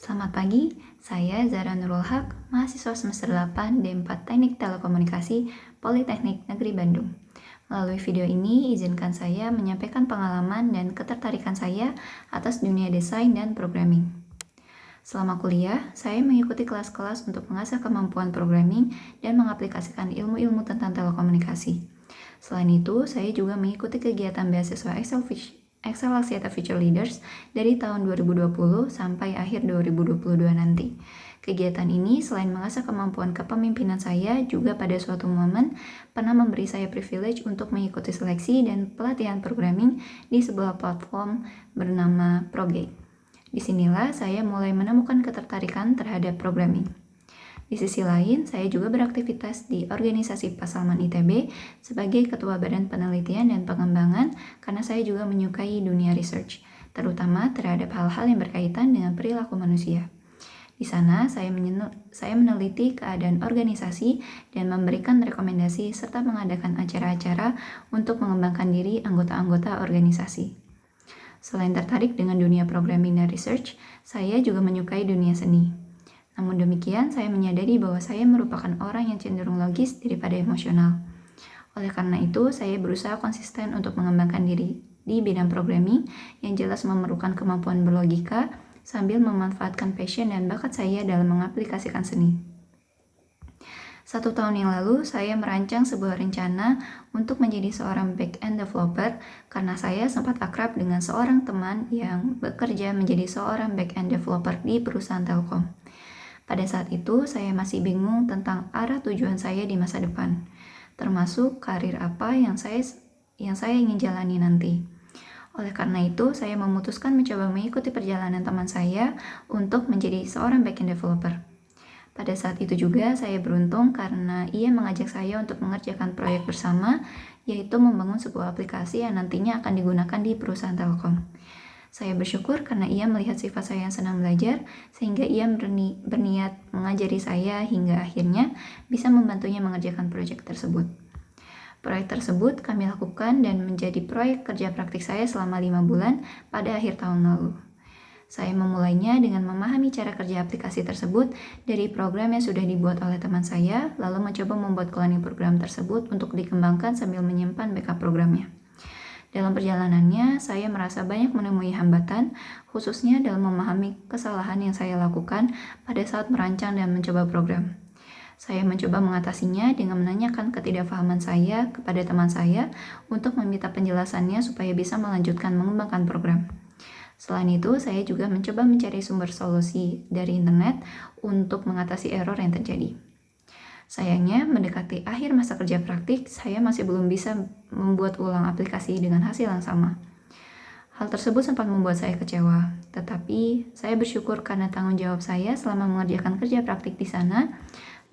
Selamat pagi, saya Zara Nurul Haq, mahasiswa semester 8 D4 Teknik Telekomunikasi Politeknik Negeri Bandung. Melalui video ini, izinkan saya menyampaikan pengalaman dan ketertarikan saya atas dunia desain dan programming. Selama kuliah, saya mengikuti kelas-kelas untuk mengasah kemampuan programming dan mengaplikasikan ilmu-ilmu tentang telekomunikasi. Selain itu, saya juga mengikuti kegiatan beasiswa Accelerator Future Leaders dari tahun 2020 sampai akhir 2022 nanti. Kegiatan ini selain mengasah kemampuan kepemimpinan saya, juga pada suatu momen pernah memberi saya privilege untuk mengikuti seleksi dan pelatihan programming di sebuah platform bernama Progate. Disinilah saya mulai menemukan ketertarikan terhadap programming. Di sisi lain, saya juga beraktivitas di organisasi Pasalman ITB sebagai Ketua Badan Penelitian dan Pengembangan karena saya juga menyukai dunia research, terutama terhadap hal-hal yang berkaitan dengan perilaku manusia. Di sana, saya meneliti keadaan organisasi dan memberikan rekomendasi serta mengadakan acara-acara untuk mengembangkan diri anggota-anggota organisasi. Selain tertarik dengan dunia programming dan research, saya juga menyukai dunia seni. Namun demikian, saya menyadari bahwa saya merupakan orang yang cenderung logis daripada emosional. Oleh karena itu, saya berusaha konsisten untuk mengembangkan diri di bidang programming yang jelas memerlukan kemampuan berlogika sambil memanfaatkan passion dan bakat saya dalam mengaplikasikan seni. 1 tahun yang lalu, saya merancang sebuah rencana untuk menjadi seorang back-end developer karena saya sempat akrab dengan seorang teman yang bekerja menjadi seorang back-end developer di perusahaan Telkom. Pada saat itu, saya masih bingung tentang arah tujuan saya di masa depan, termasuk karir apa yang saya ingin jalani nanti. Oleh karena itu, saya memutuskan mencoba mengikuti perjalanan teman saya untuk menjadi seorang backend developer. Pada saat itu juga, saya beruntung karena ia mengajak saya untuk mengerjakan proyek bersama, yaitu membangun sebuah aplikasi yang nantinya akan digunakan di perusahaan Telkom. Saya bersyukur karena ia melihat sifat saya yang senang belajar, sehingga ia berniat mengajari saya hingga akhirnya bisa membantunya mengerjakan proyek tersebut. Proyek tersebut kami lakukan dan menjadi proyek kerja praktik saya selama 5 bulan pada akhir tahun lalu. Saya memulainya dengan memahami cara kerja aplikasi tersebut dari program yang sudah dibuat oleh teman saya, lalu mencoba membuat cloning program tersebut untuk dikembangkan sambil menyimpan backup programnya. Dalam perjalanannya, saya merasa banyak menemui hambatan, khususnya dalam memahami kesalahan yang saya lakukan pada saat merancang dan mencoba program. Saya mencoba mengatasinya dengan menanyakan ketidakpahaman saya kepada teman saya untuk meminta penjelasannya supaya bisa melanjutkan mengembangkan program. Selain itu, saya juga mencoba mencari sumber solusi dari internet untuk mengatasi error yang terjadi. Sayangnya, mendekati akhir masa kerja praktik, saya masih belum bisa membuat ulang aplikasi dengan hasil yang sama. Hal tersebut sempat membuat saya kecewa, tetapi saya bersyukur karena tanggung jawab saya selama mengerjakan kerja praktik di sana,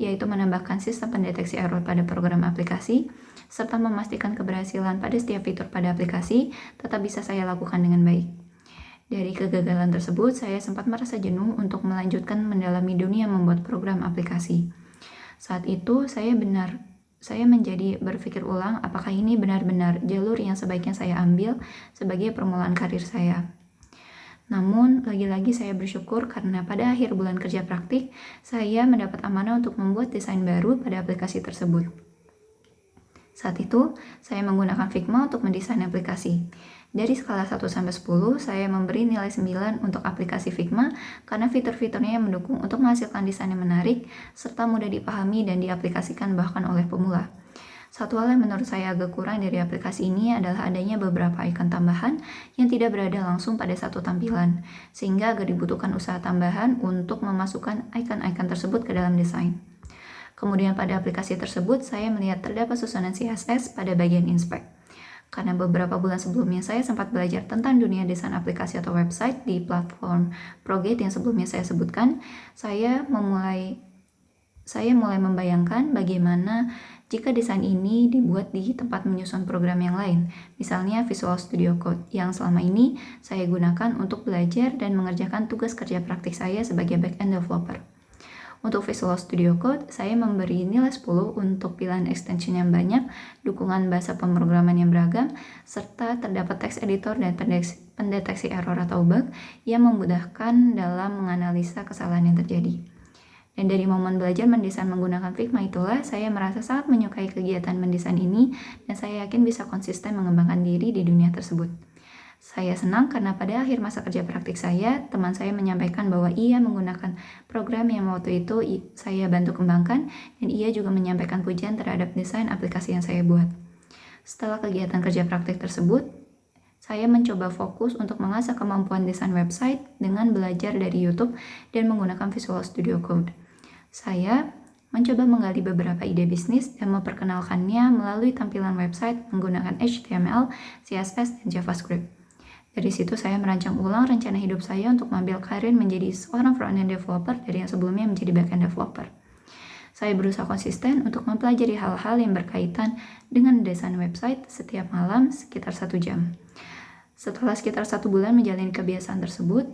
yaitu menambahkan sistem pendeteksi error pada program aplikasi, serta memastikan keberhasilan pada setiap fitur pada aplikasi tetap bisa saya lakukan dengan baik. Dari kegagalan tersebut, saya sempat merasa jenuh untuk melanjutkan mendalami dunia membuat program aplikasi. Saat itu, saya menjadi berpikir ulang apakah ini benar-benar jalur yang sebaiknya saya ambil sebagai permulaan karir saya. Namun, lagi-lagi saya bersyukur karena pada akhir bulan kerja praktik, saya mendapat amanah untuk membuat desain baru pada aplikasi tersebut. Saat itu, saya menggunakan Figma untuk mendesain aplikasi. Dari skala 1-10, saya memberi nilai 9 untuk aplikasi Figma karena fitur-fiturnya yang mendukung untuk menghasilkan desain yang menarik, serta mudah dipahami dan diaplikasikan bahkan oleh pemula. Satu hal yang menurut saya agak kurang dari aplikasi ini adalah adanya beberapa ikon tambahan yang tidak berada langsung pada satu tampilan, sehingga agak dibutuhkan usaha tambahan untuk memasukkan ikon-ikon tersebut ke dalam desain. Kemudian pada aplikasi tersebut, saya melihat terdapat susunan CSS pada bagian inspect. Karena beberapa bulan sebelumnya saya sempat belajar tentang dunia desain aplikasi atau website di platform Progate yang sebelumnya saya sebutkan, saya mulai membayangkan bagaimana jika desain ini dibuat di tempat menyusun program yang lain, misalnya Visual Studio Code, yang selama ini saya gunakan untuk belajar dan mengerjakan tugas kerja praktik saya sebagai back-end developer. Untuk Visual Studio Code, saya memberi nilai 10 untuk pilihan extension yang banyak, dukungan bahasa pemrograman yang beragam, serta terdapat text editor dan pendeteksi error atau bug yang memudahkan dalam menganalisa kesalahan yang terjadi. Dan dari momen belajar mendesain menggunakan Figma itulah saya merasa sangat menyukai kegiatan mendesain ini dan saya yakin bisa konsisten mengembangkan diri di dunia tersebut. Saya senang karena pada akhir masa kerja praktik saya, teman saya menyampaikan bahwa ia menggunakan program yang waktu itu saya bantu kembangkan dan ia juga menyampaikan pujian terhadap desain aplikasi yang saya buat. Setelah kegiatan kerja praktik tersebut, saya mencoba fokus untuk mengasah kemampuan desain website dengan belajar dari YouTube dan menggunakan Visual Studio Code. Saya mencoba menggali beberapa ide bisnis dan memperkenalkannya melalui tampilan website menggunakan HTML, CSS, dan JavaScript. Dari situ saya merancang ulang rencana hidup saya untuk mengambil karir menjadi seorang front-end developer dari yang sebelumnya menjadi back-end developer. Saya berusaha konsisten untuk mempelajari hal-hal yang berkaitan dengan desain website setiap malam sekitar 1 jam. Setelah sekitar 1 bulan menjalani kebiasaan tersebut,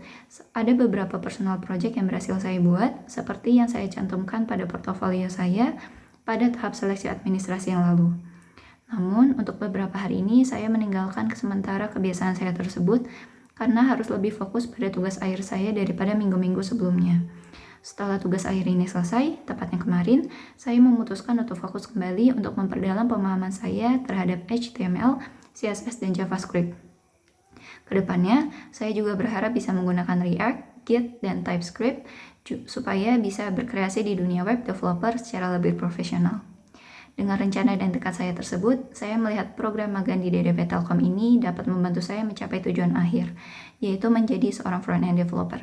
ada beberapa personal project yang berhasil saya buat, seperti yang saya cantumkan pada portofolio saya pada tahap seleksi administrasi yang lalu. Namun, untuk beberapa hari ini, saya meninggalkan sementara kebiasaan saya tersebut karena harus lebih fokus pada tugas akhir saya daripada minggu-minggu sebelumnya. Setelah tugas akhir ini selesai, tepatnya kemarin, saya memutuskan untuk fokus kembali untuk memperdalam pemahaman saya terhadap HTML, CSS, dan JavaScript. Kedepannya, saya juga berharap bisa menggunakan React, Git, dan TypeScript supaya bisa berkreasi di dunia web developer secara lebih profesional. Dengan rencana dan tekad saya tersebut, saya melihat program magang di DDP Telkom ini dapat membantu saya mencapai tujuan akhir, yaitu menjadi seorang front-end developer.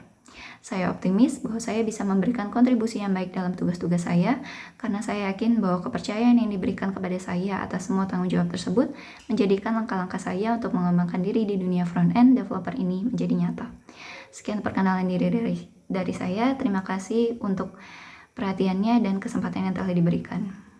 Saya optimis bahwa saya bisa memberikan kontribusi yang baik dalam tugas-tugas saya, karena saya yakin bahwa kepercayaan yang diberikan kepada saya atas semua tanggung jawab tersebut menjadikan langkah-langkah saya untuk mengembangkan diri di dunia front-end developer ini menjadi nyata. Sekian perkenalan diri dari saya. Terima kasih untuk perhatiannya dan kesempatan yang telah diberikan.